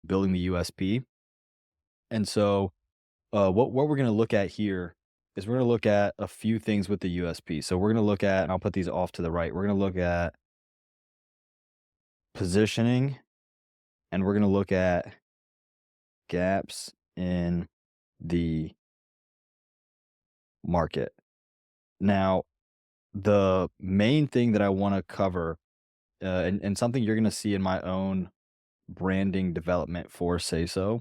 building the USP. And so, what we're going to look at here is we're going to look at a few things with the USP. So we're going to look at, and I'll put these off to the right. We're going to look at positioning, and we're going to look at gaps in the market. Now, the main thing that I want to cover, and something you're going to see in my own branding development for SASO,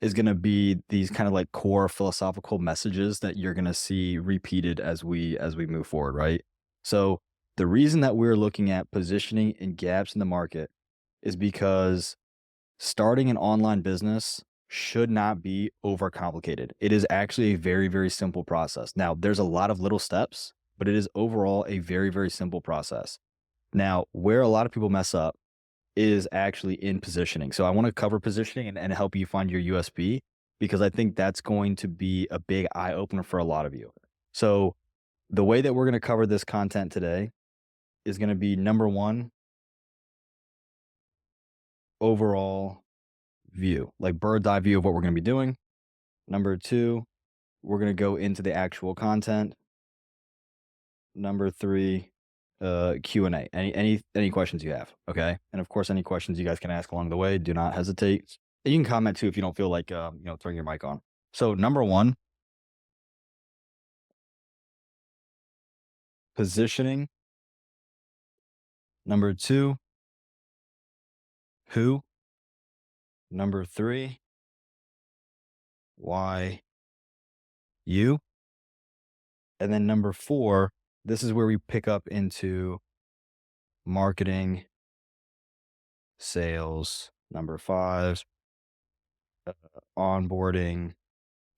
is going to be these kind of like core philosophical messages that you're going to see repeated as we move forward, right? So the reason that we're looking at positioning and gaps in the market is because starting an online business should not be overcomplicated. It is actually a very, very simple process. Now, there's a lot of little steps, but it is overall a very, very simple process. Now, where a lot of people mess up is actually in positioning. So I want to cover positioning and help you find your USB because I think that's going to be a big eye opener for a lot of you. So the way that we're going to cover this content today is going to be number one, overall view, like bird's eye view of what we're going to be doing. Number two, we're going to go into the actual content. Number three, Q&A. Any questions you have, okay? And of course, any questions you guys can ask along the way, do not hesitate. And you can comment too if you don't feel like throwing your mic on. So number one, positioning. Number two, who. Number three, why you. And then number four, this is where we pick up into marketing, sales. Number five, onboarding.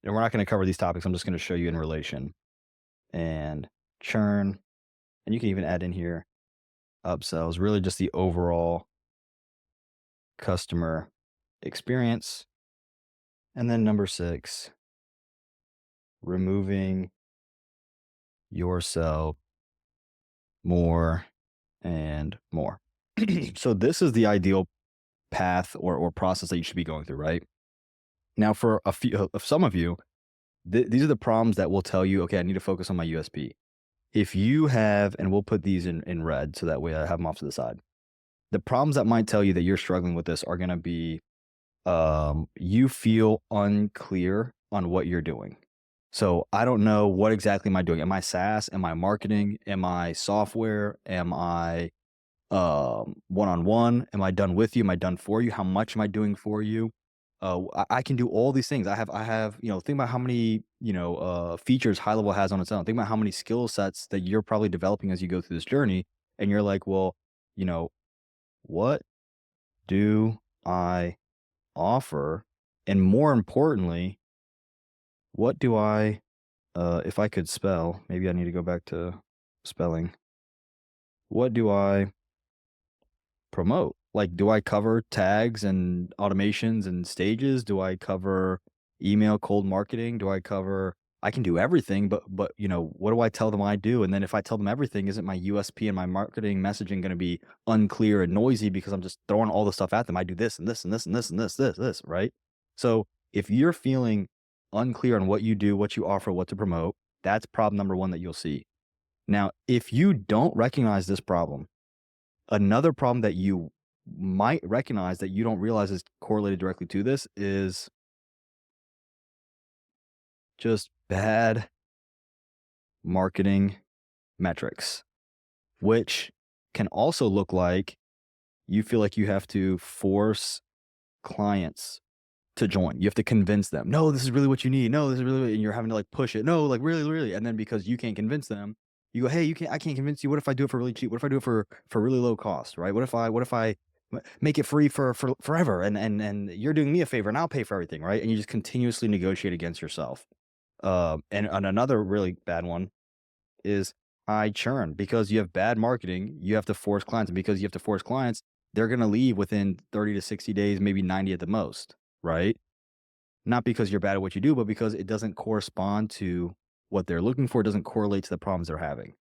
And we're not going to cover these topics. I'm just going to show you in relation. And churn. And you can even add in here upsells, really just the overall customer experience. And then number six, removing yourself more and more. So this is the ideal path or process that you should be going through, right? Now, for a few of some of you, these are the problems that will tell you, okay, I need to focus on my USP. If you have, and we'll put these in red so that way I have them off to the side. The problems that might tell you that you're struggling with this are going to be you feel unclear on what you're doing. So I don't know what exactly am I doing. Am I SaaS? Am I marketing? Am I software? Am I one-on-one? Am I done with you? Am I done for you? How much am I doing for you? I can do all these things. I have, think about how many, features high level has on its own. Think about how many skill sets that you're probably developing as you go through this journey. And you're like, well, you know, what do I offer? And more importantly, what do I, if I could spell, maybe I need to go back to spelling. What do I promote? Like, do I cover tags and automations and stages? Do I cover email cold marketing? Do I cover I can do everything, but what do I tell them I do? And then if I tell them everything, isn't my USP and my marketing messaging going to be unclear and noisy because I'm just throwing all the stuff at them? I do this and this and this and this and this, right? So if you're feeling unclear on what you do, what you offer, what to promote, that's problem number one that you'll see. Now, if you don't recognize this problem, another problem that you might recognize that you don't realize is correlated directly to this is just bad marketing metrics, which can also look like you feel like you have to force clients to join. You have to convince them, no, this is really what you need. No, this is really, and you're having to like push it. No, like really, really. And then because you can't convince them, you go, hey, I can't convince you. What if I do it for really cheap? What if I do it for really low cost, right? What if I make it free for forever? And you're doing me a favor and I'll pay for everything, right? And you just continuously negotiate against yourself. And another really bad one is high churn because you have bad marketing. You have to force clients, and because you have to force clients, they're going to leave within 30 to 60 days, maybe 90 at the most, right? Not because you're bad at what you do, but because it doesn't correspond to what they're looking for. It doesn't correlate to the problems they're having.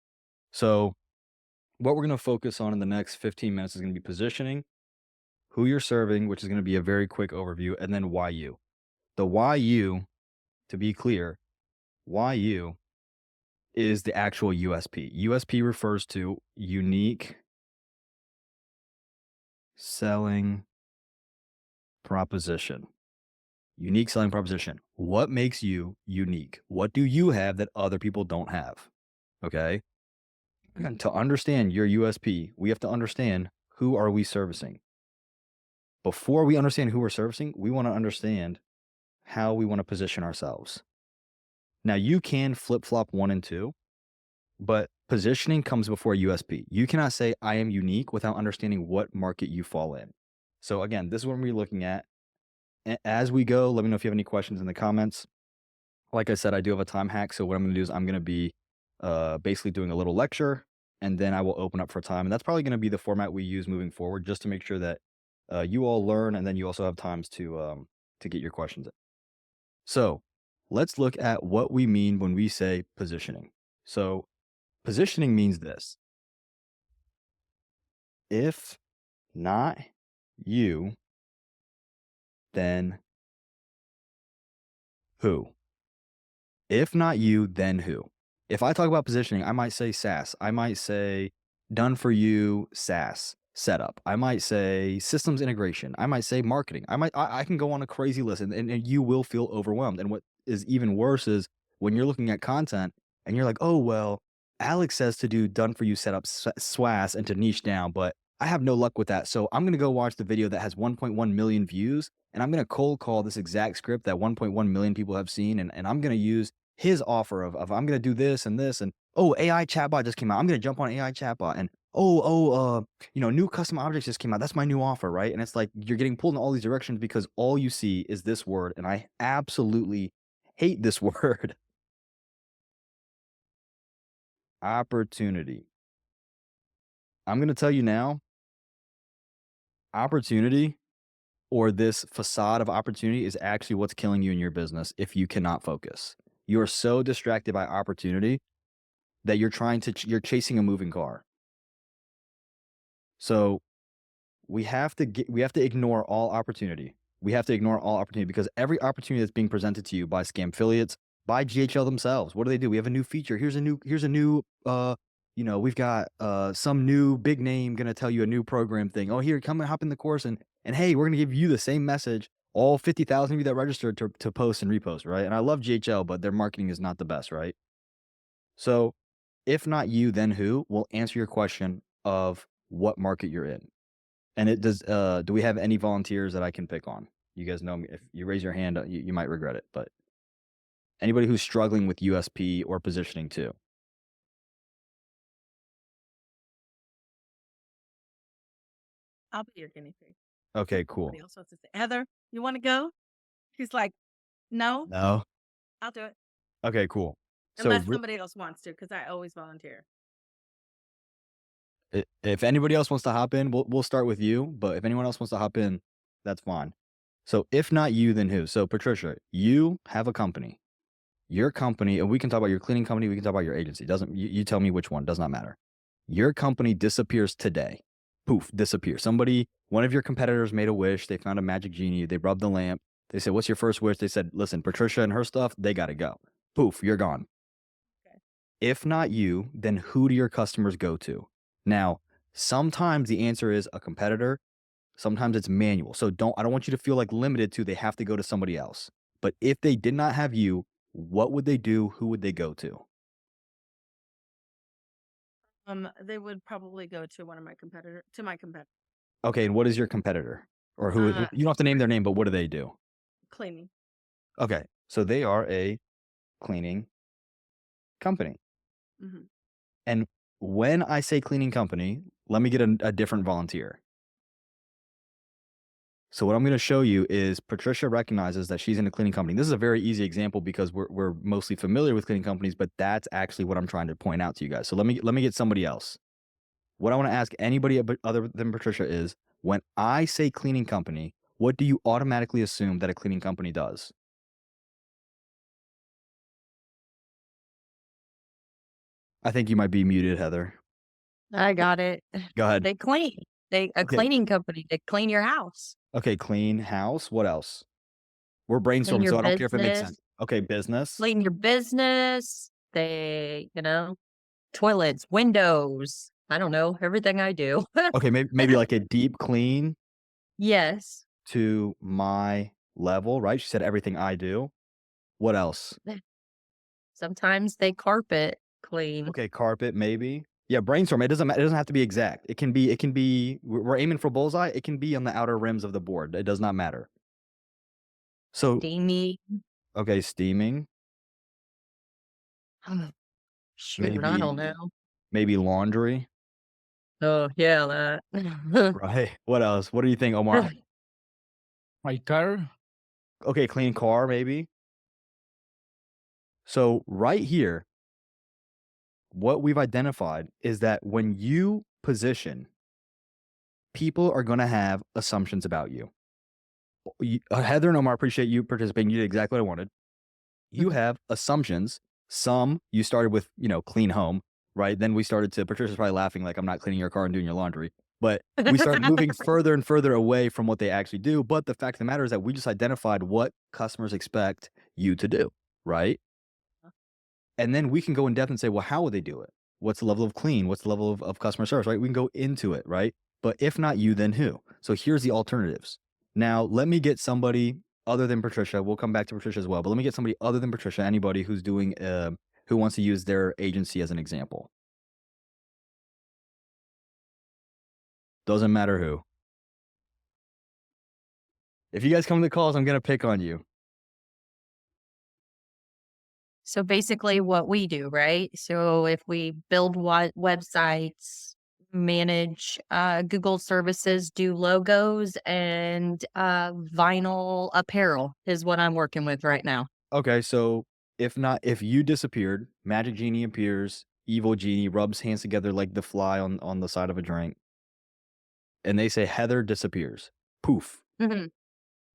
So what we're going to focus on in the next 15 minutes is going to be positioning, who you're serving, which is gonna be a very quick overview, and then why you. The why you, to be clear, why you is the actual USP. USP refers to unique selling proposition. Unique selling proposition. What makes you unique? What do you have that other people don't have? Okay. And to understand your USP, we have to understand who are we servicing. Before we understand who we're servicing, we want to understand how we want to position ourselves. Now, you can flip flop one and two, but positioning comes before USP. You cannot say, I am unique without understanding what market you fall in. So, again, this is what we're looking at. As we go, let me know if you have any questions in the comments. Like I said, I do have a time hack. So, what I'm going to do is I'm going to be basically doing a little lecture, and then I will open up for time. And that's probably going to be the format we use moving forward, just to make sure that you all learn, and then you also have times to get your questions in. So, let's look at what we mean when we say positioning. So, positioning means this: if not you, then who? If not you, then who? If I talk about positioning, I might say SaaS. I might say done for you SaaS setup. I might say systems integration. I might say marketing. I can go on a crazy list, and you will feel overwhelmed. And what is even worse is when you're looking at content and you're like, oh well, Alex says to do done for you setup SWAS and to niche down, but I have no luck with that. So I'm gonna go watch the video that has 1.1 million views, and I'm gonna cold call this exact script that 1.1 million people have seen, and I'm gonna use his offer of I'm gonna do this and this, and oh, AI chatbot just came out. I'm gonna jump on AI chatbot, and new custom objects just came out. That's my new offer, right? And it's like you're getting pulled in all these directions because all you see is this word, and I absolutely hate this word, opportunity. I'm gonna tell you now, opportunity, or this facade of opportunity, is actually what's killing you in your business if you cannot focus. You are so distracted by opportunity that you're chasing a moving car. So we have to ignore all opportunity. We have to ignore all opportunity because every opportunity that's being presented to you by scam affiliates, by GHL themselves, what do? We have a new feature. Here's a new we've got some new big name gonna tell you a new program thing. Oh, here, come and hop in the course, and hey, we're gonna give you the same message. All 50,000 of you that registered to post and repost, right? And I love GHL, but their marketing is not the best, right? So if not you, then who will answer your question of what market you're in. And it does, do we have any volunteers that I can pick on? You guys know me. If you raise your hand, you might regret it, but anybody who's struggling with USP or positioning too. I'll be your guinea pig. Okay, Somebody cool. else wants to say, Heather, you want to go? She's like, no, No? I'll do it. Okay, cool. So Unless somebody else wants to, because I always volunteer. if anybody else wants to hop in, we'll start with you, but if anyone else wants to hop in, that's fine. So if not you, then who? So Patricia, you have a company. Your company, and we can talk about your cleaning company, we can talk about your agency. Doesn't you tell me which one, does not matter. Your company disappears today. Poof, disappear. One of your competitors made a wish. They found a magic genie. They rubbed the lamp. They said, what's your first wish? They said, listen, Patricia and her stuff, they got to go. Poof, you're gone. Okay. If not you, then who do your customers go to? Now, sometimes the answer is a competitor. Sometimes it's manual. So I don't want you to feel like limited to they have to go to somebody else. But if they did not have you, what would they do? Who would they go to? They would probably go to one of my competitor to my competitor. Okay, and what is your competitor? Or who you don't have to name their name, but what do they do? Cleaning. Okay, so they are a cleaning company. Hmm. And when I say cleaning company, let me get a different volunteer. So what I'm going to show you is Patricia recognizes that she's in a cleaning company. This is a very easy example because we're mostly familiar with cleaning companies, but that's actually what I'm trying to point out to you guys. So let me get somebody else. What I want to ask anybody other than Patricia is, when I say cleaning company, what do you automatically assume that a cleaning company does? I think you might be muted, Heather. I got it. Go ahead. They clean. They a Okay, cleaning company to clean your house, okay, clean house, what else? We're clean brainstorming, your so I don't care if it makes sense. business, Okay, business. clean your business. They, toilets, windows. I don't know, everything I do. Okay, maybe like a deep clean Yes. to my level, right? She said everything I do. What else? Sometimes they carpet clean. Okay, carpet, maybe. Yeah, brainstorm. It doesn't have to be exact. It can be we're aiming for bullseye. It can be on the outer rims of the board. It does not matter. So, Steamy. okay, steaming, Shoot, I don't maybe know. laundry. Oh, yeah, that. Right. What else? What do you think, Omar? My car, Okay, clean car, maybe. So, right here, what we've identified is that when you position, people are going to have assumptions about you. Heather and Omar, appreciate you participating. You did exactly what I wanted. You have assumptions. Some you started with, clean home, right? Then we started to, Patricia's probably laughing like I'm not cleaning your car and doing your laundry. But we started moving further and further away from what they actually do. But the fact of the matter is that we just identified what customers expect you to do, right? And then we can go in depth and say, well, how would they do it? What's the level of clean? What's the level of customer service, right? We can go into it, right? But if not you, then who? So here's the alternatives. Now, let me get somebody other than Patricia. We'll come back to Patricia as well, but let me get somebody other than Patricia, anybody who's doing, who wants to use their agency as an example. Doesn't matter who. If you guys come to the calls, I'm going to pick on you. So basically what we do, right? So if we build websites, manage Google services, do logos and vinyl apparel is what I'm working with right now. Okay, so if you disappeared, Magic Genie appears, Evil Genie rubs hands together like the fly on the side of a drink, and they say Heather disappears. Poof. Mhm.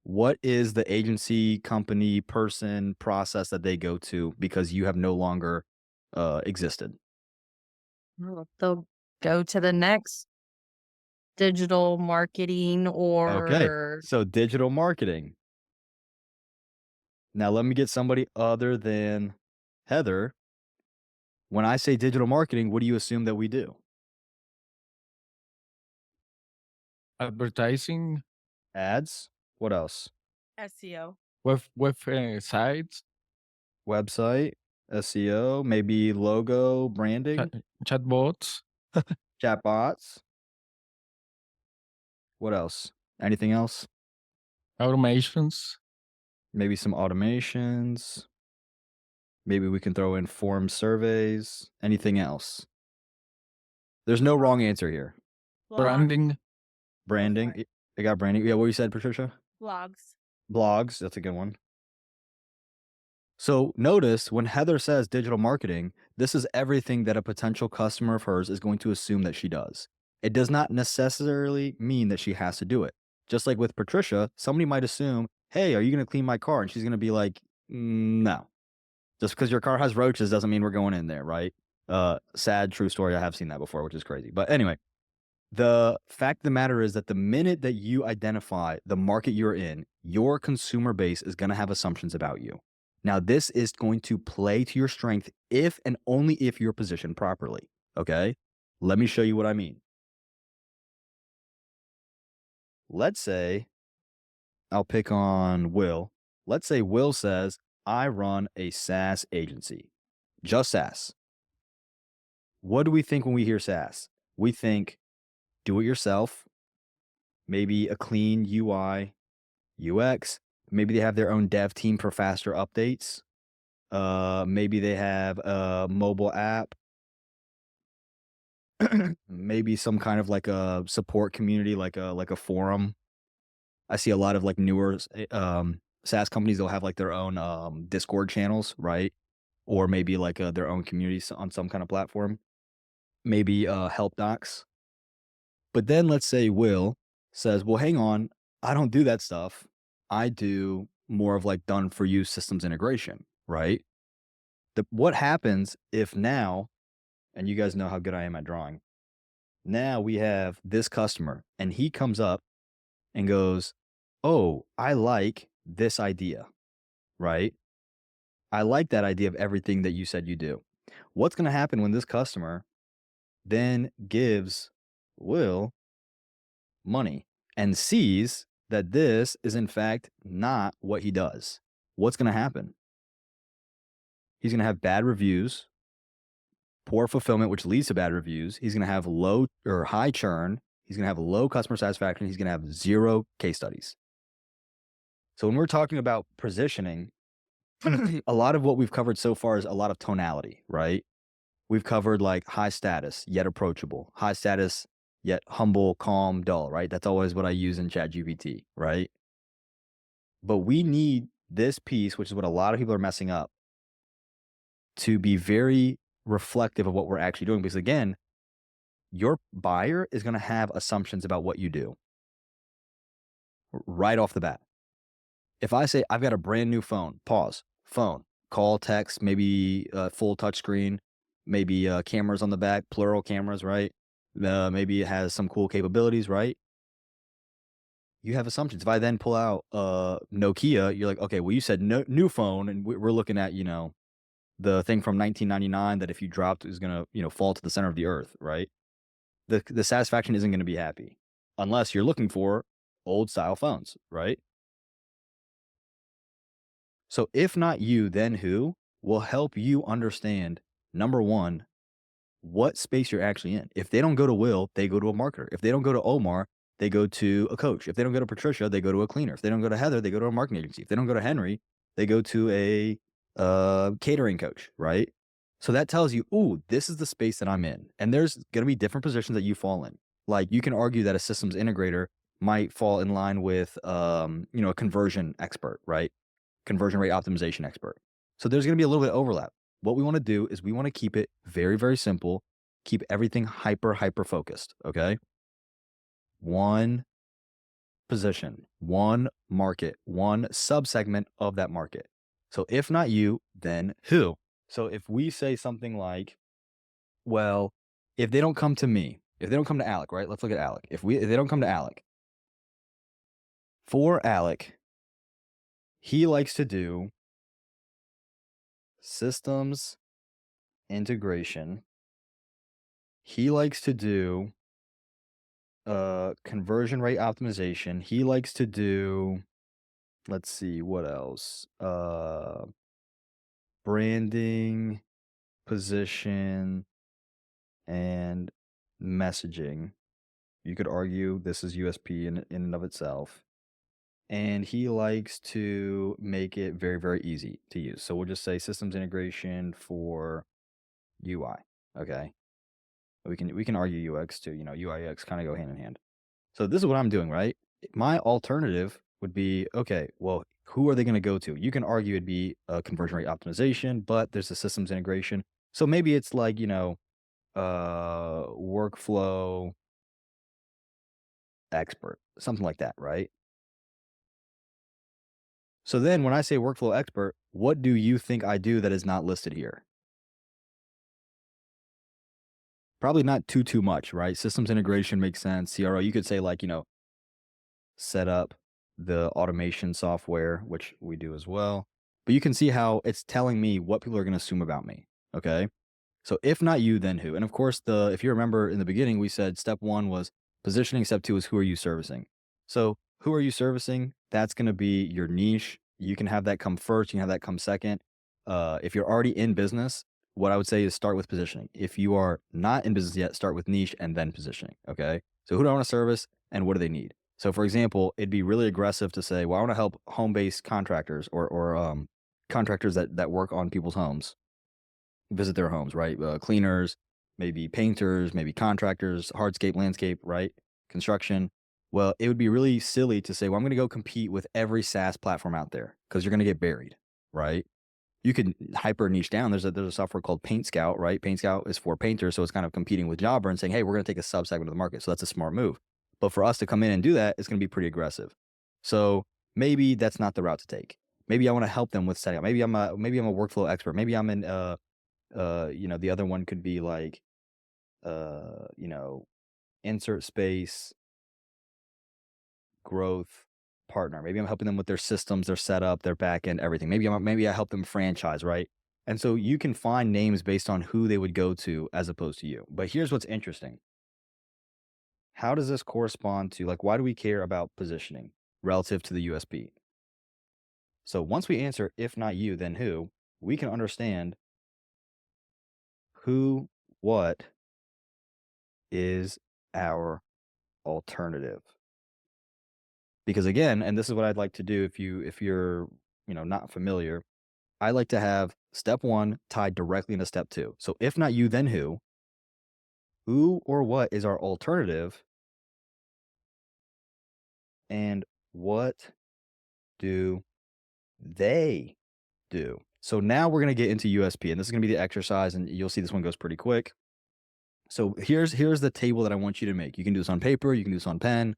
What is the agency, company, person, process that they go to because you have no longer existed? Well, they'll go to the next digital marketing Okay, or so digital marketing. Now let me get somebody other than Heather. When I say digital marketing, what do you assume that we do? advertising, Ads? What else? SEO. sites, Website, SEO, maybe logo, chat, branding, chatbots, chatbots. What else? Anything else? automations. Maybe some automations. Maybe we can throw in form surveys. Anything else? There's no wrong answer here. Branding. Branding. I got branding. Yeah, what you said, Patricia? Blogs. Blogs. That's a good one. So notice when Heather says digital marketing, this is everything that a potential customer of hers is going to assume that she does. It does not necessarily mean that she has to do it. Just like with Patricia, somebody might assume, hey, are you going to clean my car? And she's going to be like, no. Just because your car has roaches doesn't mean we're going in there, right? Sad, true story. I have seen that before, which is crazy. But anyway, the fact of the matter is that the minute that you identify the market you're in, your consumer base is going to have assumptions about you. Now, this is going to play to your strength if and only if you're positioned properly. Okay. Let me show you what I mean. Let's say I'll pick on Will. Let's say Will says, I run a SaaS agency, just SaaS. What do we think when we hear SaaS? We think do it yourself, maybe a clean UI, UX. Maybe they have their own dev team for faster updates. Maybe they have a mobile app. Maybe some kind of like a support community, like a forum. I see a lot of like newer SaaS companies. They'll have like their own Discord channels, right? Or maybe like their own communities on some kind of platform. Maybe help docs. But then let's say Will says, "Well, hang on, I don't do that stuff. I do more of like done for you systems integration, right?" What happens if now, and you guys know how good I am at drawing. Now we have this customer, and he comes up and goes, "Oh, I like this idea," right? I like that idea of everything that you said you do. What's going to happen when this customer then gives Will money and sees that this is in fact not what he does? What's going to happen? He's going to have bad reviews, poor fulfillment, which leads to bad reviews. He's going to have low or high churn. He's going to have low customer satisfaction. He's going to have zero case studies. So when we're talking about positioning, a lot of what we've covered so far is a lot of tonality, right? We've covered like high status, yet approachable, high status, yet humble, calm, dull, right? That's always what I use in ChatGPT, right? But we need this piece, which is what a lot of people are messing up, to be very reflective of what we're actually doing. Because again, your buyer is going to have assumptions about what you do right off the bat. If I say, I've got a brand new phone, pause, phone, call, text, maybe full touchscreen, maybe cameras on the back, plural cameras, right? Maybe it has some cool capabilities, right? You have assumptions. If I then pull out Nokia, you're like, okay, well, you said no, new phone, and we're looking at, the thing from 1999 that if you dropped is going to, fall to the center of the earth, right? The satisfaction isn't going to be happy unless you're looking for old style phones, right? So if not you, then who will help you understand, number one, what space you're actually in. If they don't go to Will, they go to a marketer. If they don't go to Omar, they go to a coach. If they don't go to Patricia, they go to a cleaner. If they don't go to Heather, they go to a marketing agency. If they don't go to Henry, they go to a catering coach, right? So that tells you, ooh, this is the space that I'm in. And there's going to be different positions that you fall in. Like you can argue that a systems integrator might fall in line with, a conversion expert, right? Conversion rate optimization expert. So there's going to be a little bit of overlap. What we want to do is we want to keep it very, very simple, keep everything hyper focused. Okay. One position, one market, one subsegment of that market. So if not you, then who? So if we say something like, well, if they don't come to me, if they don't come to Alec, right? Let's look at Alec. If they don't come to Alec, for Alec, he likes to do systems integration. He likes to do conversion rate optimization. He likes to do, let's see, what else? Branding, position, and messaging. You could argue this is USP in and of itself. And he likes to make it very, very easy to use. So we'll just say systems integration for UI. Okay. We can argue UX too. UI UX kind of go hand in hand. So this is what I'm doing, right? My alternative would be, okay, well, who are they going to go to? You can argue it'd be a conversion rate optimization, but there's a systems integration. So maybe it's like, workflow expert, something like that, right? So then when I say workflow expert, what do you think I do that is not listed here? Probably not too much, right? Systems integration makes sense. CRO, you could say like, set up the automation software, which we do as well. But you can see how it's telling me what people are going to assume about me. Okay. So if not you, then who? And of course, if you remember in the beginning, we said step one was positioning. Step two is who are you servicing? So who are you servicing? That's going to be your niche. You can have that come first. You can have that come second. If you're already in business, what I would say is start with positioning. If you are not in business yet, start with niche and then positioning. Okay. So who do I want to service and what do they need? So for example, it'd be really aggressive to say, well, I want to help home-based contractors or contractors that work on people's homes, visit their homes, right? Cleaners, maybe painters, maybe contractors, hardscape, landscape, right? Construction. Well, it would be really silly to say, well, I'm going to go compete with every SaaS platform out there because you're going to get buried, right? You could hyper niche down. There's a software called Paint Scout, right? Paint Scout is for painters, so it's kind of competing with Jobber and saying, hey, we're going to take a subsegment of the market. So that's a smart move. But for us to come in and do that, it's going to be pretty aggressive. So maybe that's not the route to take. Maybe I want to help them with setting up. Maybe I'm a workflow expert. Maybe I'm in the other one could be like, uh, you know, insert space, growth partner. Maybe I'm helping them with their systems, their setup, their backend, everything. Maybe I help them franchise, right? And so you can find names based on who they would go to as opposed to you. But here's what's interesting. How does this correspond to, like, why do we care about positioning relative to the USB? So once we answer if not you, then who, we can understand who, what is our alternative. Because again, and this is what I'd like to do if you're, not familiar, I like to have step 1 tied directly into step 2. So if not you, then who? Who or what is our alternative? And what do they do? So now we're going to get into USP, and this is going to be the exercise, and you'll see this one goes pretty quick. So here's the table that I want you to make. You can do this on paper, you can do this on pen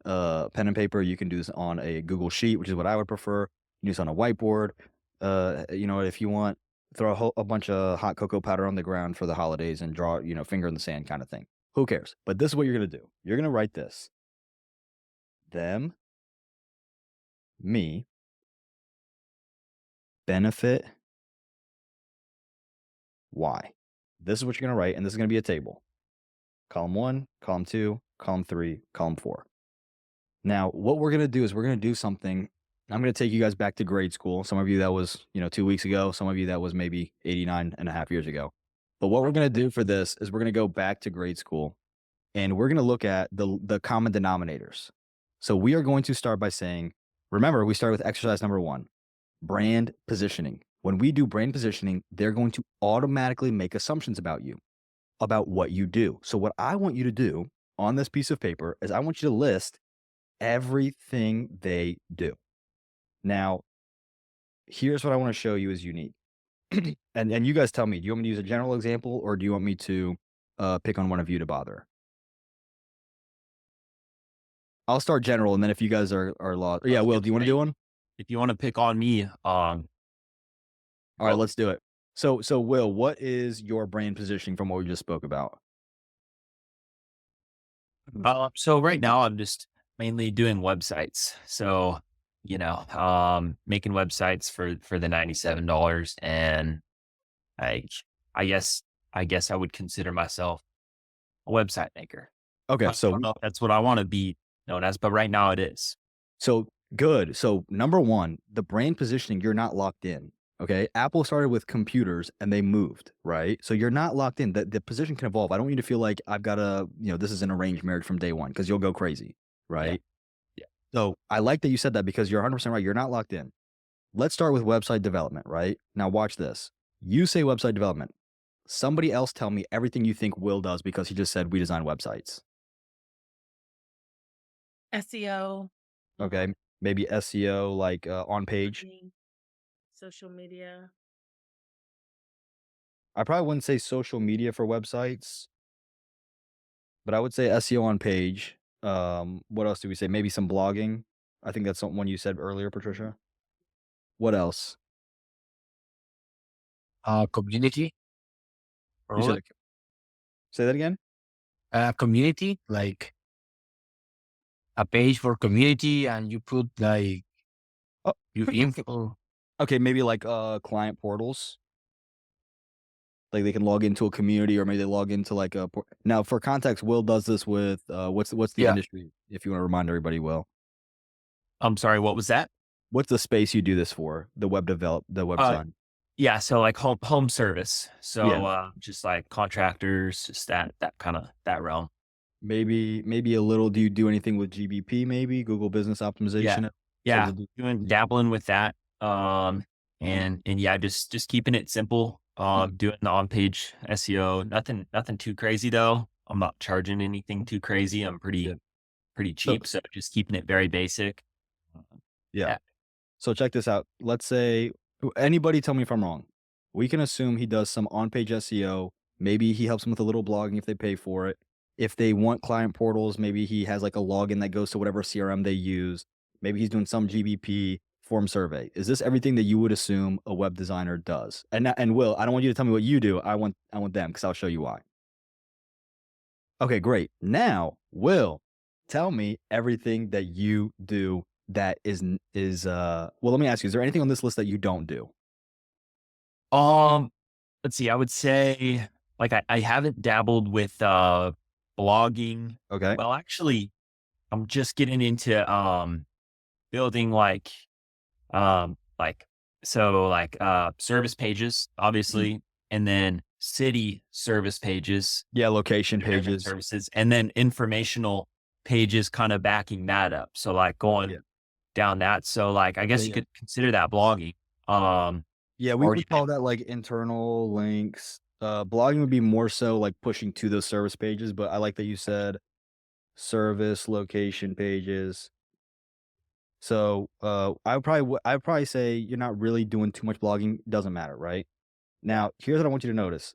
and paper. You can do this on a Google Sheet, which is what I would prefer. You can do this on a whiteboard. If you want, throw a bunch of hot cocoa powder on the ground for the holidays and draw, finger in the sand kind of thing. Who cares? But this is what you're gonna do. You're gonna write this: them, me, benefit, why. This is what you're gonna write, and this is gonna be a table. Column 1, column 2, column 3, column 4. Now, what we're going to do is we're going to do something. I'm going to take you guys back to grade school. Some of you that was, 2 weeks ago. Some of you that was maybe 89 and a half years ago. But what we're going to do for this is we're going to go back to grade school and we're going to look at the common denominators. So we are going to start by saying, remember, we started with exercise number 1, brand positioning. When we do brand positioning, they're going to automatically make assumptions about you, about what you do. So what I want you to do on this piece of paper is I want you to list everything they do. Now, here's what I want to show you is unique. And you guys tell me, do you want me to use a general example or do you want me to pick on one of you to bother? I'll start general, and then if you guys are lost, I yeah, was Will, gonna do you want to say, do one? if you want to pick on me, All right, well, let's do it. So Will, what is your brand positioning from what we just spoke about? so right now I'm just mainly doing websites. So, making websites for the $97, and I, I guess, I guess I would consider myself a website maker. Okay, I don't know if that's what I want to be known as, but right now it is. so good. So number 1, the brand positioning, you're not locked in. Okay. Apple started with computers and they moved, right? So you're not locked in. The position can evolve. I don't want you to feel like I've got this is an arranged marriage from day one because you'll go crazy, Yeah. right? Yeah. So I like that you said that because you're 100% right. You're not locked in. Let's start with website development, right? Now watch this. You say website development. Somebody else tell me everything you think Will does because he just said we design websites. SEO, Okay. Maybe SEO, like on page. marketing, social media. I probably wouldn't say social media for websites, but I would say SEO on page. What else do we say? Maybe some blogging. I think that's one you said earlier, Patricia. What else? Community You said or say that again? community, like a page for community, and you put like Oh, your info. okay, maybe like client portals. Like they can log into a community, or maybe they log into like a. Now, for context, Will does this with what's the Yeah. industry? If you want to remind everybody, Will, I'm sorry, what was that? what's the space you do this for? The the Uh, website. Yeah, so like home service. So Yeah. just like contractors, just that kind of that realm. Maybe a little. Do you do anything with GBP? Maybe Google Business Yeah. Optimization. Start Yeah. to do- Dabbling with that. And yeah, just keeping it simple. Doing the on-page SEO. Nothing too crazy though. I'm not charging anything too crazy. I'm Yeah. pretty So cheap. So just keeping it very basic. yeah. Yeah. So check this out. Let's say anybody tell me if I'm wrong. We can assume he does some on-page SEO. Maybe he helps them with a little blogging if they pay for it. If they want client portals, maybe he has like a login that goes to whatever CRM they use. Maybe he's doing some GBP form survey. Is this everything that you would assume a web designer does? And Will, I don't want you to tell me what you do. I want them because I'll show you why. Okay, great. Now, Will, tell me everything that you do that well, let me ask you, is there anything on this list that you don't do? Um, let's see. I would say like I haven't dabbled with blogging. Okay. Well, actually, I'm just getting into building like service pages, Mhm. obviously, and then city service pages, Yeah, location different pages. services, and then informational pages kind of backing that up. So like Yeah. going down that. So like I Yeah, guess you yeah. could consider that blogging. Yeah, we Or would call that like internal links. Blogging would be more so like pushing to those service pages, but I like that you said service location pages. So, I would probably say you're not really doing too much blogging, doesn't matter, right? Now, here's what I want you to notice.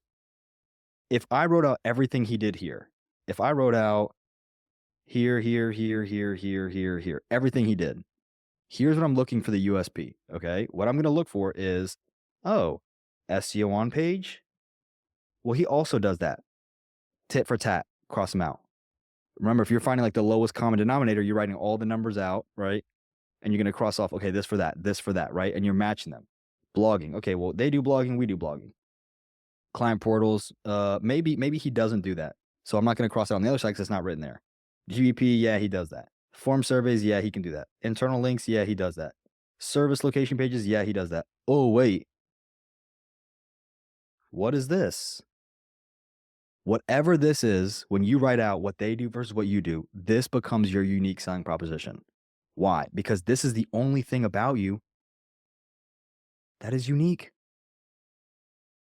If I wrote out everything he did here, if I wrote out here, here, here, here, here, here, here, everything he did, here's what I'm looking for the USP, okay? What I'm gonna look for is, oh, SEO on page? Well, he also does that. Tit for tat, cross them out. Remember, if you're finding like the lowest common denominator, you're writing all the numbers out, right? And you're going to cross off, okay, this for that, right? And you're matching them. Blogging. Okay, well, they do blogging, we do blogging. Client portals, maybe he doesn't do that. So I'm not going to cross it on the other side because it's not written there. GVP, yeah, he does that. Form surveys, yeah, he can do that. Internal links, yeah, he does that. Service location pages, yeah, he does that. Oh, wait. What is this? Whatever this is, when you write out what they do versus what you do, this becomes your unique selling proposition. Why? Because this is the only thing about you that is unique.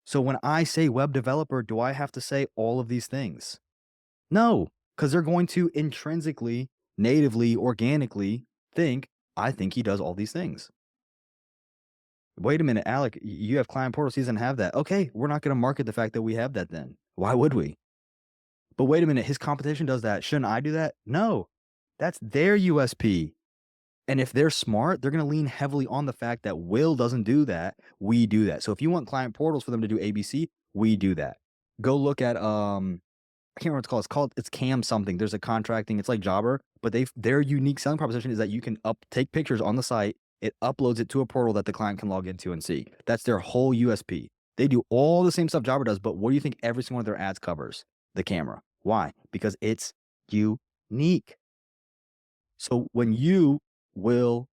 So when I say web developer, do I have to say all of these things? No, because they're going to intrinsically, natively, organically think, I think he does all these things. Wait a minute, Alec, you have client portals, he doesn't have that. Okay, we're not going to market the fact that we have that then. Why would we? But wait a minute, his competition does that. Shouldn't I do that? No, that's their USP. And if they're smart, they're going to lean heavily on the fact that Will doesn't do that. We do that. So if you want client portals for them to do ABC, we do that. Go look at I can't remember what it's called. It's Cam something. There's a contracting. It's like Jobber, but their unique selling proposition is that you can take pictures on the site. It uploads it to a portal that the client can log into and see. That's their whole USP. They do all the same stuff Jobber does, but what do you think every single one of their ads covers? The camera. Why? Because it's unique. So when you will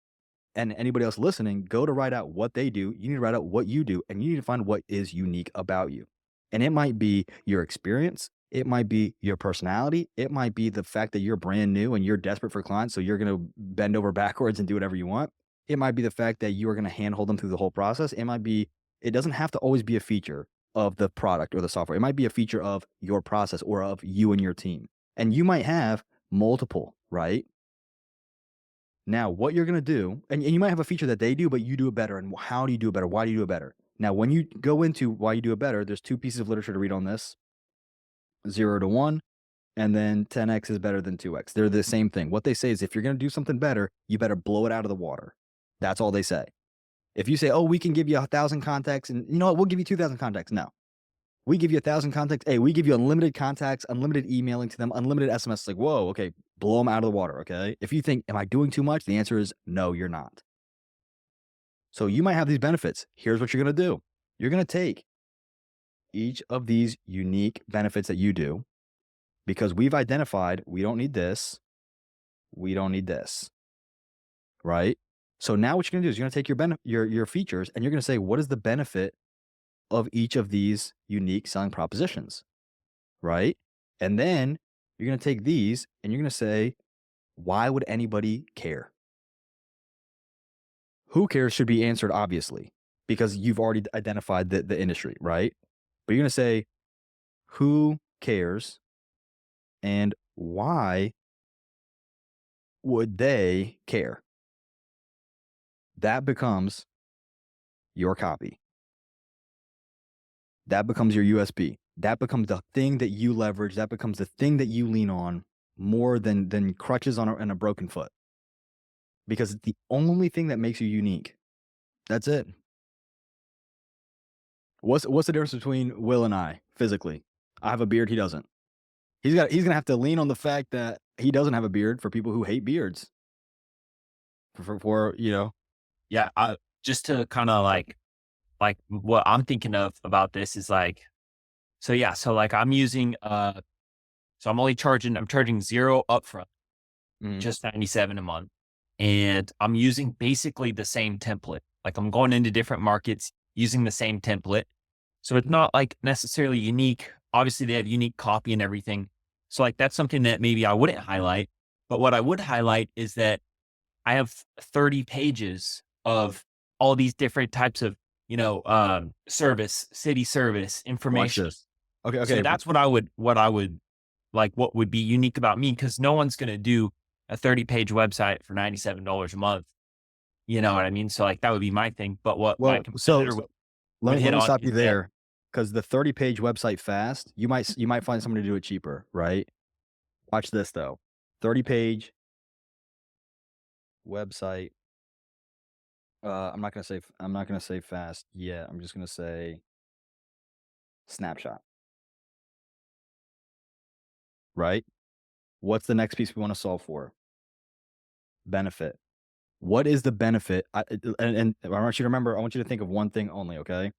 and anybody else listening go to write out what they do, you need to write out what you do, and you need to find what is unique about you. And it might be your experience, it might be your personality, it might be the fact that you're brand new and you're desperate for clients, so you're going to bend over backwards and do whatever you want. It might be the fact that you are going to handhold them through the whole process. It might be, it doesn't have to always be a feature of the product or the software. It might be a feature of your process or of you and your team. And you might have multiple, right? Now, what you're going to do, and you might have a feature that they do, but you do it better. And how do you do it better? Why do you do it better? Now, when you go into why you do it better, there's two pieces of literature to read on this 0 to 1, and then 10x is better than 2x. They're the same thing. What they say is if you're going to do something better, you better blow it out of the water. That's all they say. If you say, oh, we can give you 1,000 contacts, and you know what, we'll give you 2,000 contacts. No, we give you 1,000 contacts. Hey, we give you unlimited contacts, unlimited emailing to them, unlimited SMS. It's like, whoa, okay, blow them out of the water, okay? If you think, am I doing too much? The answer is no, you're not. So you might have these benefits. Here's what you're going to do. You're going to take each of these unique benefits that you do because we've identified we don't need this, we don't need this, right? So now what you're going to do is you're going to take your features and you're going to say, what is the benefit of each of these unique selling propositions, right? And then you're going to take these and you're going to say, why would anybody care? Who cares should be answered, obviously, because you've already identified the industry, right? But you're going to say, who cares and why would they care? That becomes your copy. That becomes your USP. That becomes the thing that you leverage. That becomes the thing that you lean on more than crutches on a broken foot. Because it's the only thing that makes you unique. That's it. What's the difference between Will and I physically? I have a beard, he doesn't. He's gonna have to lean on the fact that he doesn't have a beard for people who hate beards. For you know, Yeah, just to kind of like what I'm thinking of about this is like, so yeah, so like I'm using so I'm charging zero upfront, mhm, just 97 a month. And I'm using basically the same template. Like I'm going into different markets using the same template. So it's not like necessarily unique. Obviously, they have unique copy and everything. So like that's something that maybe I wouldn't highlight. But what I would highlight is that I have 30 pages of all these different types of, service, city service watch information. this. Okay, So okay, that's what would like, what would be unique about me. Cause no one's going to do a 30-page website for $97 a month. You know what I mean? So like, that would be my thing. But what my well, so competitor would let hit me on stop you is that there, because the 30-page website fast, you might find someone to do it cheaper, right? Watch this though. 30-page website. I'm not gonna say fast yet. I'm just gonna say snapshot, right? What's the next piece we want to solve for? Benefit. What is the benefit? And I want you to remember, I want you to think of one thing only, okay?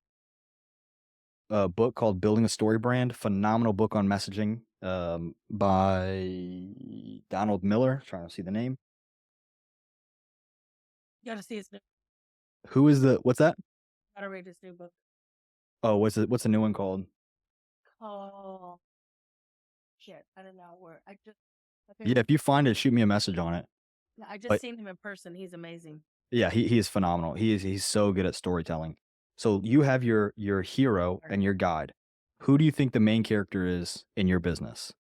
A book called Building a Story Brand, phenomenal book on messaging, by Donald Miller. Trying to see the name. You gotta see his new. Who is what's that? Gotta read his new book. Oh, what's the new one called? Oh shit! I don't know where. I think Yeah, if you find it, shoot me a message on it. I just But seen him in person. He's amazing. yeah, he is phenomenal. He's so good at storytelling. So you have your hero and your guide. Who do you think the main character is in your business?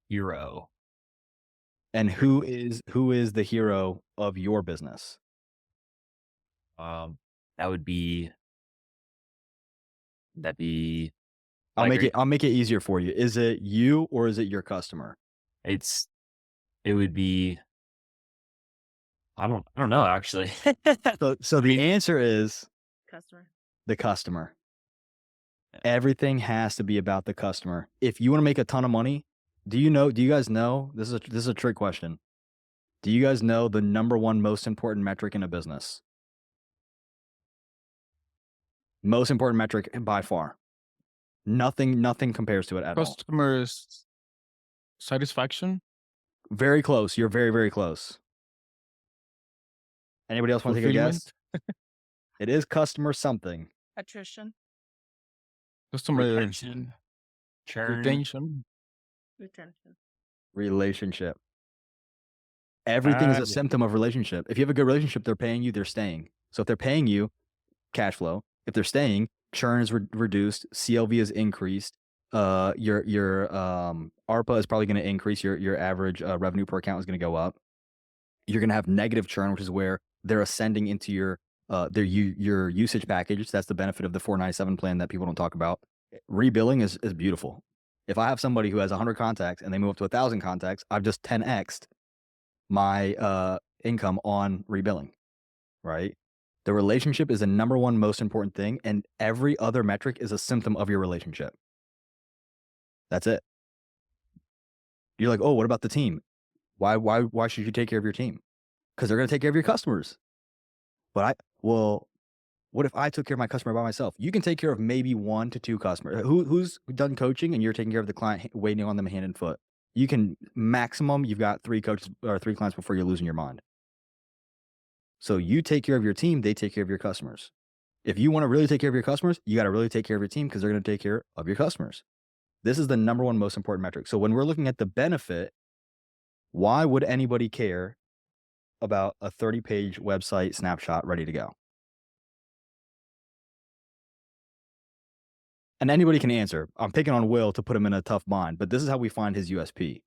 hero. And who is the hero of your business? Um, that would be, that'd be I'll like, make it easier for you. Is it you or is it your customer? it's, it would be, I don't know actually. So I the mean, answer is Customer. the customer. yeah. Everything has to be about the customer. If you want to make a ton of money, do you guys know, this is a trick question. Do you guys know the number one most important metric in a business? Most important metric by far. Nothing compares to it at all. Customers satisfaction. Very close. You're very, very close. Anybody else want to take a guess? Fulfillment. It is customer something. Attrition. Customer Retention, churn. retention. Retention. Relationship. Everything is a Yeah. symptom of relationship. If you have a good relationship, they're paying you, they're staying. So if they're paying you, cash flow. If they're staying, churn is reduced, CLV is increased. Your ARPA is probably going to increase. Your average revenue per account is going to go up. You're going to have negative churn, which is where they're ascending into your usage package. That's the benefit of the 497 plan that people don't talk about. Rebilling is beautiful. If I have somebody who has 100 contacts and they move up to 1,000 contacts, I've just 10x'd my income on rebilling, right? The relationship is the number one most important thing, and every other metric is a symptom of your relationship. That's it. You're like, oh, what about the team? Why should you take care of your team? Because they're going to take care of your customers. Well, what if I took care of my customer by myself? You can take care of maybe 1 to 2 customers. Who's done coaching and you're taking care of the client, waiting on them hand and foot? You can maximum, you've got 3 coaches or 3 clients before you're losing your mind. So you take care of your team, they take care of your customers. If you want to really take care of your customers, you got to really take care of your team because they're going to take care of your customers. This is the number one most important metric. So when we're looking at the benefit, why would anybody care about a 30-page website snapshot ready to go? And anybody can answer. I'm picking on Will to put him in a tough bind, but this is how we find his USP.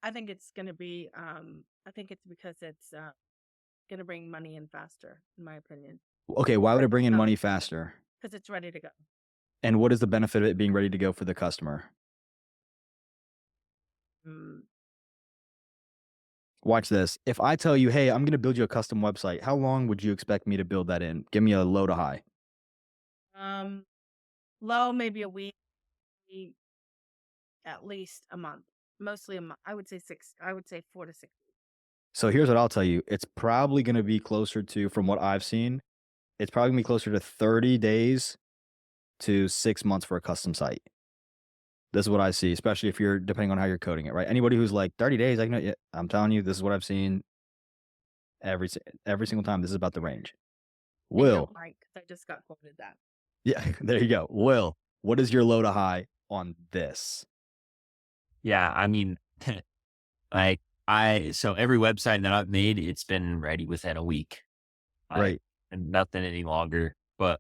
I think it's gonna be. I think it's because it's gonna bring money in faster, in my opinion, Okay, why would it bring in money faster? because it's ready to go. And what is the benefit of it being ready to go for the customer? Mm, Watch this. If I tell you, hey, I'm going to build you a custom website, how long would you expect me to build that in? Give me a low to high. Low, maybe a week, at least a month. Mostly a month. I would say 4 to 6 weeks. So here's what I'll tell you. It's probably going to be closer to, from what I've seen, it's probably going to be closer to 30 days to 6 months for a custom site. This is what I see, especially if you're depending on how you're coding it, right? Anybody who's like 30 days, I know, yeah, I'm telling you, this is what I've seen every single time. This is about the range. And you're Will, right, 'cause I just got quoted that. yeah, there you go. Will, what is your low to high on this? Yeah, I mean, like so every website that I've made, it's been ready within a week. Like, Right. and nothing any longer. But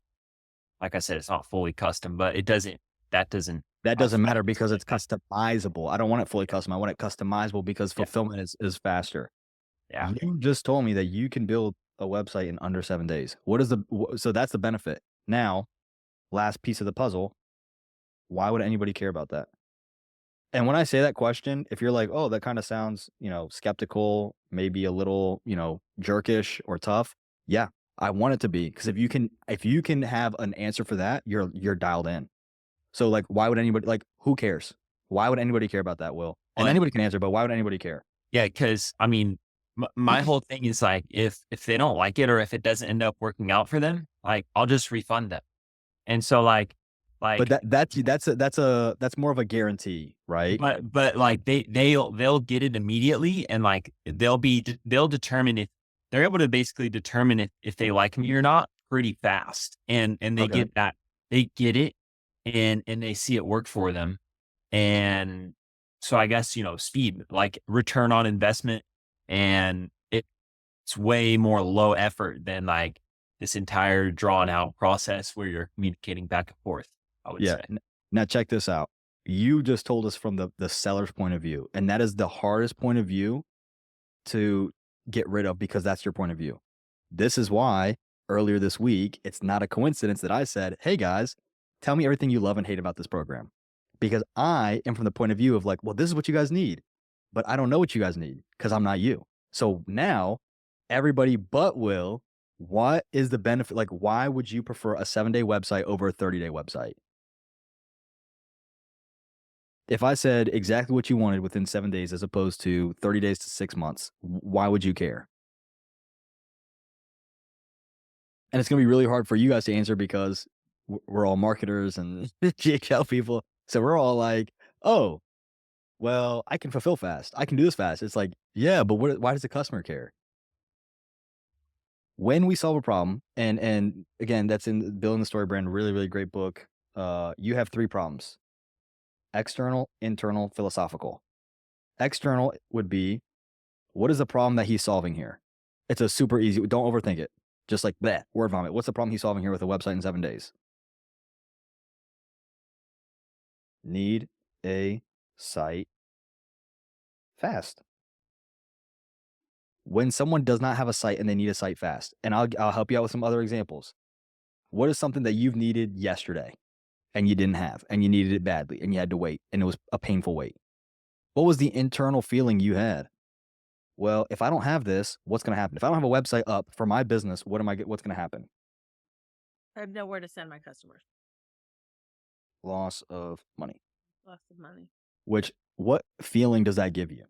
like I said, it's not fully custom, but that doesn't That cost doesn't me matter because it's like that. customizable. I don't want it fully custom. I want it customizable because Yeah. fulfillment is faster. Yeah. You just told me that you can build a website in under 7 days. What is so that's the benefit. Now, last piece of the puzzle, why would anybody care about that? And when I say that question, if you're like, "Oh, that kind of sounds, skeptical, maybe a little, jerkish or tough." Yeah, I want it to be because if you can have an answer for that, you're dialed in. So like why would anybody like who cares? Why would anybody care about that, Will? And Well, anybody can answer, but why would anybody care? yeah, because I mean, my whole thing is like if they don't like it or if it doesn't end up working out for them, like I'll just refund them. And so But like that's more of a guarantee, right? but like they'll get it immediately and like they'll determine if they're able to basically determine if they like me or not pretty fast. And they Okay. get it and they see it work for them. And so I guess, speed, like return on investment and it's way more low effort than like this entire drawn out process where you're communicating back and forth, I would Yeah. say. Now check this out. You just told us from the seller's point of view, and that is the hardest point of view to get rid of because that's your point of view. This is why earlier this week, it's not a coincidence that I said, "Hey guys, tell me everything you love and hate about this program." Because I am from the point of view of like, well, this is what you guys need, but I don't know what you guys need because I'm not you. So now everybody but Will, what is the benefit? Like, why would you prefer a 7-day website over a 30-day website? If I said exactly what you wanted within 7 days as opposed to 30 days to 6 months, why would you care? And it's gonna be really hard for you guys to answer because we're all marketers and GHL people. So we're all like, "Oh, well, I can fulfill fast. I can do this fast." It's like, "Yeah, but why does the customer care?" When we solve a problem, and again, that's in Building the Story Brand, really, really great book. You have 3 problems: external, internal, philosophical. External would be, what is the problem that he's solving here? It's a super easy, don't overthink it. Just like that, word vomit. What's the problem he's solving here with a website in 7 days? Need a site fast. When someone does not have a site and they need a site fast, and I'll help you out with some other examples. What is something that you've needed yesterday and you didn't have and you needed it badly and you had to wait and it was a painful wait? What was the internal feeling you had? Well, if I don't have this, what's going to happen? If I don't have a website up for my business, what's going to happen? I have nowhere to send my customers. Loss of money. Lots of money. What feeling does that give you?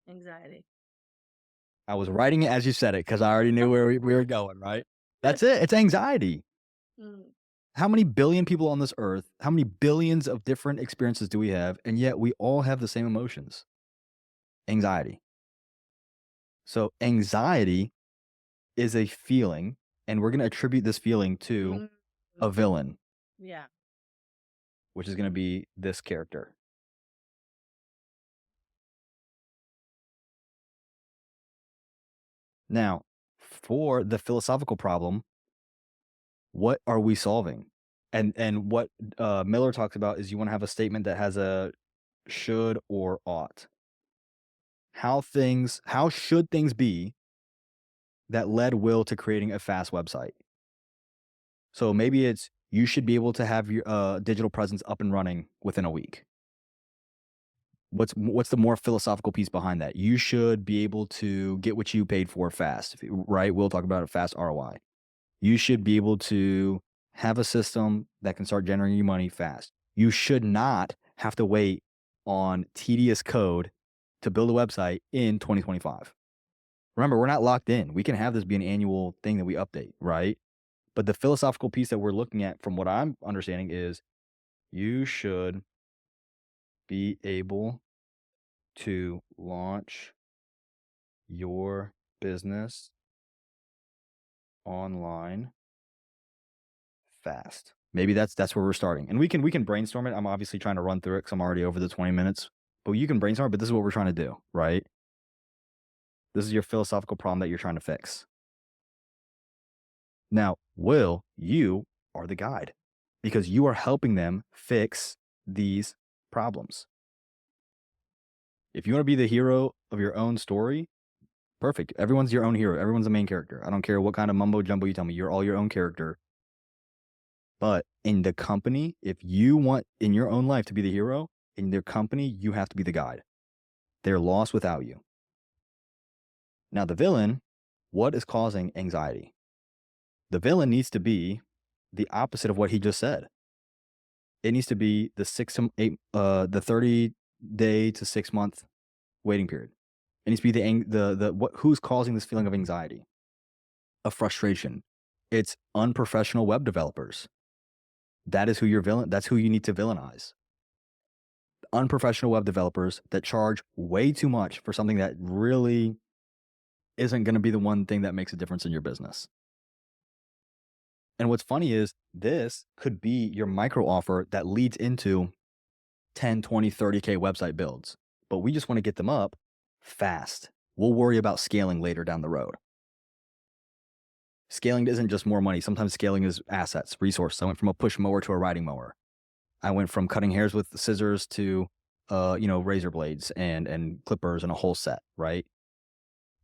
Anxiety. I was writing it as you said it because I already knew where we were going, right? That's it. It's anxiety. Mm, How many billion people on this earth? How many billions of different experiences do we have? And yet we all have the same emotions. Anxiety. So anxiety is a feeling, and we're going to attribute this feeling to mm, a villain, yeah. which is going to be this character. Now, for the philosophical problem, what are we solving? And what Miller talks about is you want to have a statement that has a should or ought. How should things be that led Will to creating a fast website? So maybe it's you should be able to have your digital presence up and running within a week. What's the more philosophical piece behind that? You should be able to get what you paid for fast, right? We'll talk about a fast ROI. You should be able to have a system that can start generating you money fast. You should not have to wait on tedious code to build a website in 2025. Remember, we're not locked in. We can have this be an annual thing that we update, right? But the philosophical piece that we're looking at, from what I'm understanding, is you should be able to launch your business online fast. Maybe that's where we're starting. And we can brainstorm it. I'm obviously trying to run through it because I'm already over the 20 minutes. But you can brainstorm it, but this is what we're trying to do, right? This is your philosophical problem that you're trying to fix. Now, Will, you are the guide because you are helping them fix these problems. If you want to be the hero of your own story, perfect. Everyone's your own hero. Everyone's the main character. I don't care what kind of mumbo jumbo you tell me. You're all your own character. But in the company, if you want in your own life to be the hero, in their company, you have to be the guide. They're lost without you. Now, the villain, what is causing anxiety? The villain needs to be the opposite of what he just said. It needs to be the 30-day to 6-month waiting period. It needs to be who's causing this feeling of anxiety, of frustration. It's unprofessional web developers. That is who your villain. That's who you need to villainize. Unprofessional web developers that charge way too much for something that really isn't going to be the one thing that makes a difference in your business. And what's funny is this could be your micro offer that leads into 10, 20, 30K website builds. But we just want to get them up fast. We'll worry about scaling later down the road. Scaling isn't just more money. Sometimes scaling is assets, resources. I went from a push mower to a riding mower. I went from cutting hairs with scissors to, razor blades and clippers and a whole set, right?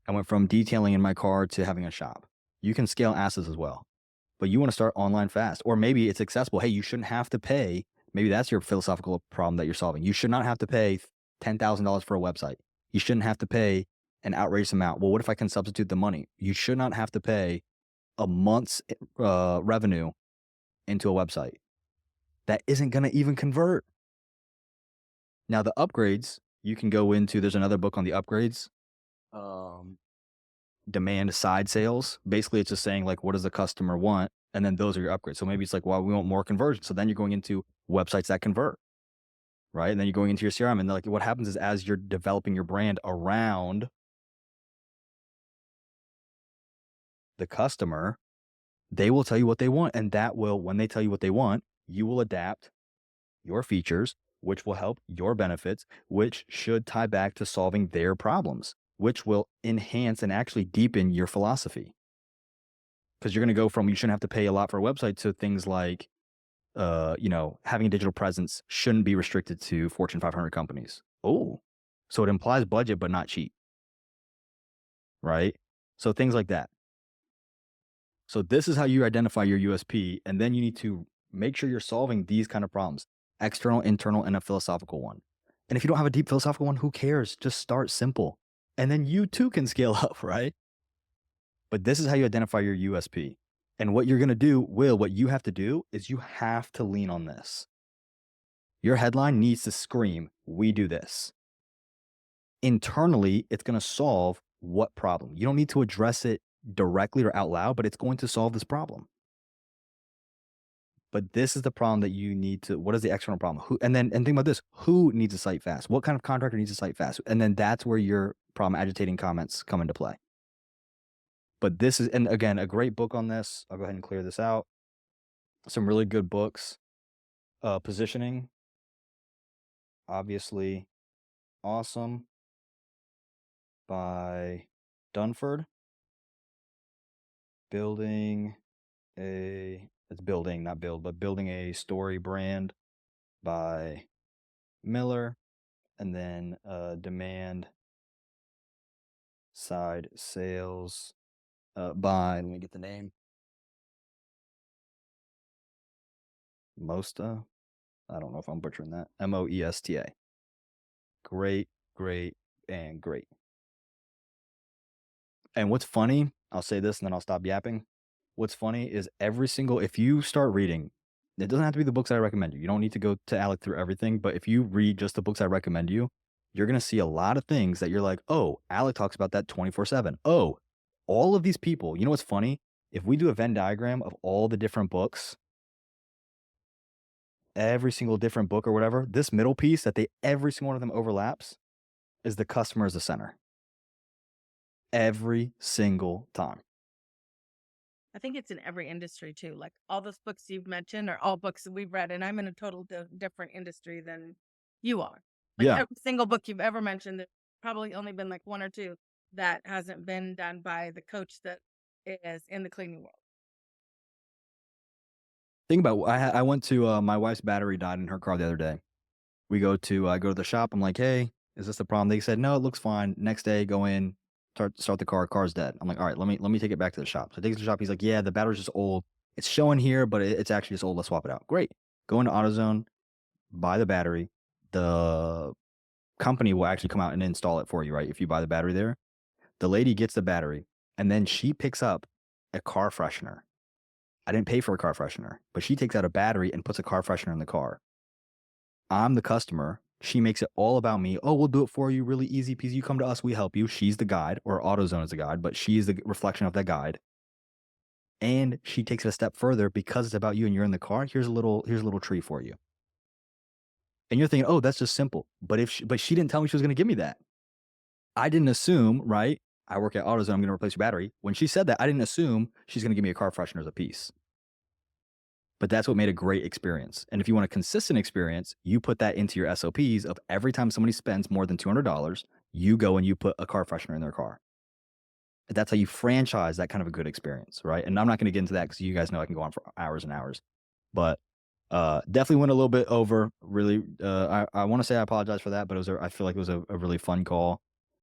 I went from detailing in my car to having a shop. You can scale assets as well, but you want to start online fast, or maybe it's accessible. Hey, you shouldn't have to pay. Maybe that's your philosophical problem that you're solving. You should not have to pay $10,000 for a website. You shouldn't have to pay an outrageous amount. Well, what if I can substitute the money? You should not have to pay a month's revenue into a website that isn't going to even convert. Now, the upgrades, you can go into, there's another book on the upgrades, demand side sales. Basically, it's just saying, like, what does the customer want? And then those are your upgrades. So maybe it's like, well, we want more conversion. So then you're going into websites that convert, right? And then you're going into your CRM. And like, what happens is as you're developing your brand around the customer, they will tell you what they want. And that will, when they tell you what they want, you will adapt your features, which will help your benefits, which should tie back to solving their problems, which will enhance and actually deepen your philosophy. Because you're going to go from, you shouldn't have to pay a lot for a website, to things like, having a digital presence shouldn't be restricted to Fortune 500 companies. Oh, so it implies budget, but not cheap, right? So things like that. So this is how you identify your USP. And then you need to make sure you're solving these kind of problems, external, internal, and a philosophical one. And if you don't have a deep philosophical one, who cares? Just start simple. And then you too can scale up, right? But this is how you identify your USP. And what you're going to do, what you have to do is you have to lean on this. Your headline needs to scream, we do this. Internally, it's going to solve what problem? You don't need to address it directly or out loud, but it's going to solve this problem. But this is the problem that you need to, what is the external problem? And think about this, who needs a site fast? What kind of contractor needs a site fast? And then that's where your problem agitating comments come into play. But this is, and again, a great book on this. I'll go ahead and clear this out. Some really good books. Positioning, obviously awesome, by Dunford. Building a story brand by Miller. And then demand side sales by, let me get the name, Moesta. I don't know if I'm butchering that. Moesta. Great. And what's funny, I'll say this and then I'll stop yapping. what's funny is if you start reading, it doesn't have to be the books that I recommend you. You don't need to go to Alec through everything, but if you read just the books I recommend you, you're gonna see a lot of things that you're like, oh, Alec talks about that 24/7. Oh, all of these people. You know what's funny? If we do a Venn diagram of all the different books, every single different book or whatever, this middle piece that every single one of them overlaps is the customer as the center. Every single time. I think it's in every industry too. Like all those books you've mentioned are all books that we've read, and I'm in a total different industry than you are. Like Yeah. every single book you've ever mentioned, there's probably only been like one or two that hasn't been done by the coach that is in the cleaning world. Think about I went to my wife's battery died in her car the other day. I go to the shop. I'm like, hey, is this the problem? They said, no, it looks fine. Next day, go in, start the car's dead. I'm like, all right, let me take it back to the shop. So I take it to the shop. He's like, yeah, the battery's just old. It's showing here, but it's actually just old. Let's swap it out. Great. Go into AutoZone, buy the battery. The company will actually come out and install it for you, right? If you buy the battery there. The lady gets the battery and then she picks up a car freshener. I didn't pay for a car freshener, but she takes out a battery and puts a car freshener in the car. I'm the customer. She makes it all about me. Oh, we'll do it for you. Really easy peasy. You come to us, we help you. She's the guide, or AutoZone is the guide, but she's the reflection of that guide. And she takes it a step further because it's about you and you're in the car. Here's a little tree for you. And you're thinking, oh, that's just simple. But she didn't tell me she was going to give me that. I didn't assume, right? I work at AutoZone. I'm going to replace your battery. When she said that, I didn't assume she's going to give me a car freshener as a piece. But that's what made a great experience. And if you want a consistent experience, you put that into your SOPs of every time somebody spends more than $200, you go and you put a car freshener in their car. And that's how you franchise that kind of a good experience, right? And I'm not going to get into that because you guys know I can go on for hours and hours. But definitely went a little bit over. Really, I want to say I apologize for that, but I feel like it was a really fun call.